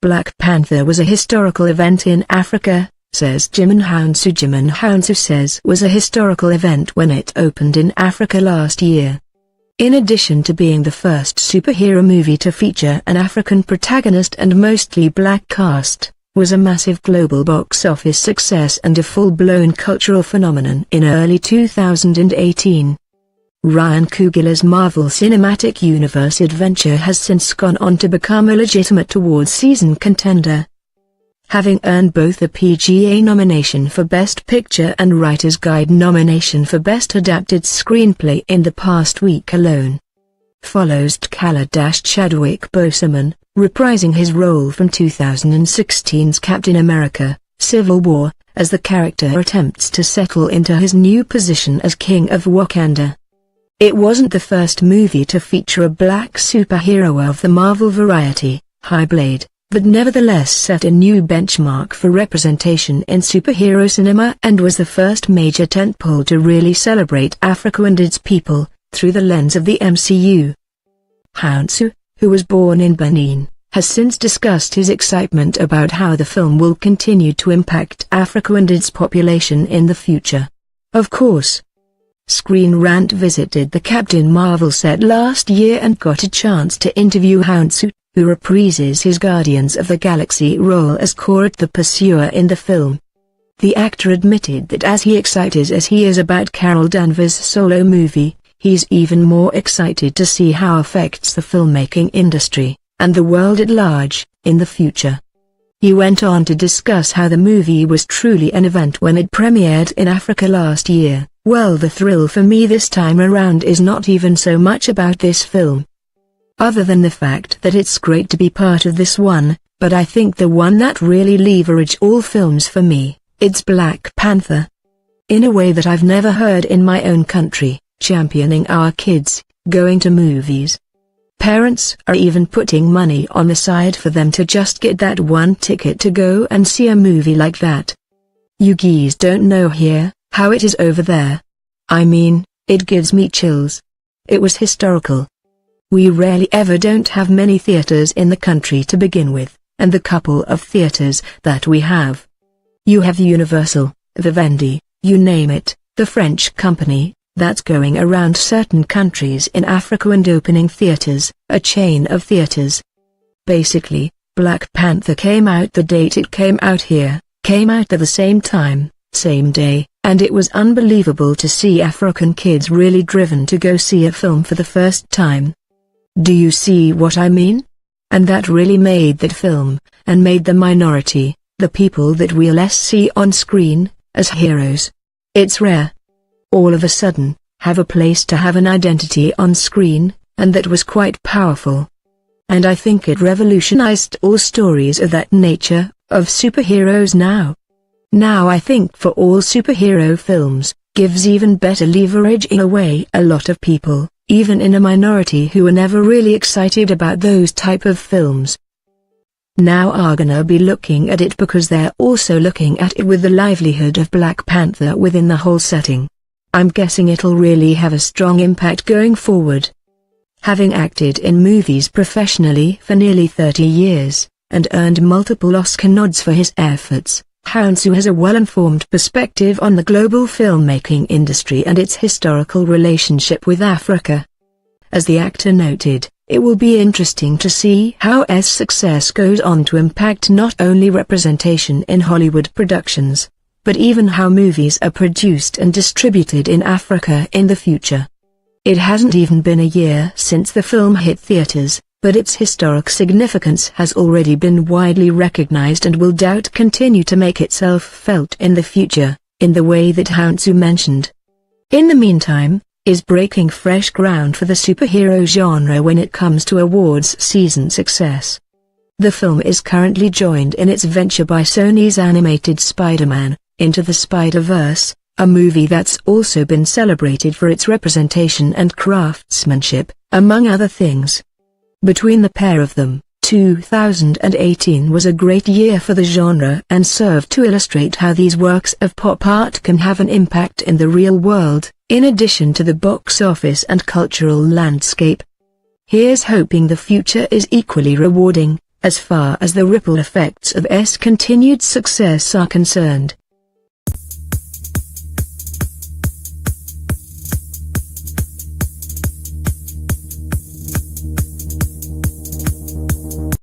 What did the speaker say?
Black Panther was a historical event in Africa, says Djimon Hounsou. Djimon Hounsou says was a historical event when it opened in Africa last year. In addition to being the first superhero movie to feature an African protagonist and mostly black cast, was a massive global box office success and a full-blown cultural phenomenon in early 2018. Ryan Coogler's Marvel Cinematic Universe adventure has since gone on to become a legitimate awards season contender, having earned both a PGA nomination for Best Picture and Writer's Guide nomination for Best Adapted Screenplay in the past week alone. Follows Chadwick Boseman, reprising his role from 2016's Captain America: Civil War, as the character attempts to settle into his new position as King of Wakanda. It wasn't the first movie to feature a black superhero of the Marvel variety, Blade, but nevertheless set a new benchmark for representation in superhero cinema and was the first major tentpole to really celebrate Africa and its people, through the lens of the MCU. Hounsou, who was born in Benin, has since discussed his excitement about how the film will continue to impact Africa and its population in the future. Of course, Screen Rant visited the Captain Marvel set last year and got a chance to interview Hounsou, who reprises his Guardians of the Galaxy role as Korat the Pursuer in the film. The actor admitted that as excited as he is about Carol Danvers' solo movie, he's even more excited to see how it affects the filmmaking industry, and the world at large, in the future. He went on to discuss how the movie was truly an event when it premiered in Africa last year. Well, the thrill for me this time around is not even so much about this film, other than the fact that it's great to be part of this one, but I think the one that really leverage all films for me, it's Black Panther. In a way that I've never heard in my own country, championing our kids, going to movies. Parents are even putting money on the side for them to just get that one ticket to go and see a movie like that. You geese don't know here how it is over there. I mean, it gives me chills. It was historical. We rarely ever don't have many theaters in the country to begin with, and the couple of theaters that we have. You have Universal, Vivendi, you name it, the French company, that's going around certain countries in Africa and opening theaters, a chain of theaters. Basically, Black Panther came out the date it came out here, came out at the same time, same day, and it was unbelievable to see African kids really driven to go see a film for the first time. Do you see what I mean? And that really made that film, and made the minority, the people that we less see on screen, as heroes. It's rare. All of a sudden, have a place to have an identity on screen, and that was quite powerful. And I think it revolutionized all stories of that nature, of superheroes now. Now I think for all superhero films, gives even better leverage in a way a lot of people, even in a minority who were never really excited about those type of films, now are gonna be looking at it because they're also looking at it with the livelihood of Black Panther within the whole setting. I'm guessing it'll really have a strong impact going forward. Having acted in movies professionally for nearly 30 years, and earned multiple Oscar nods for his efforts, Hounsou has a well-informed perspective on the global filmmaking industry and its historical relationship with Africa. As the actor noted, it will be interesting to see how his success goes on to impact not only representation in Hollywood productions, but even how movies are produced and distributed in Africa in the future. It hasn't even been a year since the film hit theaters, but its historic significance has already been widely recognized and will doubt continue to make itself felt in the future, in the way that Hounsou mentioned. In the meantime, is breaking fresh ground for the superhero genre when it comes to awards season success. The film is currently joined in its venture by Sony's animated Spider-Man, Into the Spider-Verse, a movie that's also been celebrated for its representation and craftsmanship, among other things. Between the pair of them, 2018 was a great year for the genre and served to illustrate how these works of pop art can have an impact in the real world, in addition to the box office and cultural landscape. Here's hoping the future is equally rewarding. As far as the ripple effects of S continued success are concerned,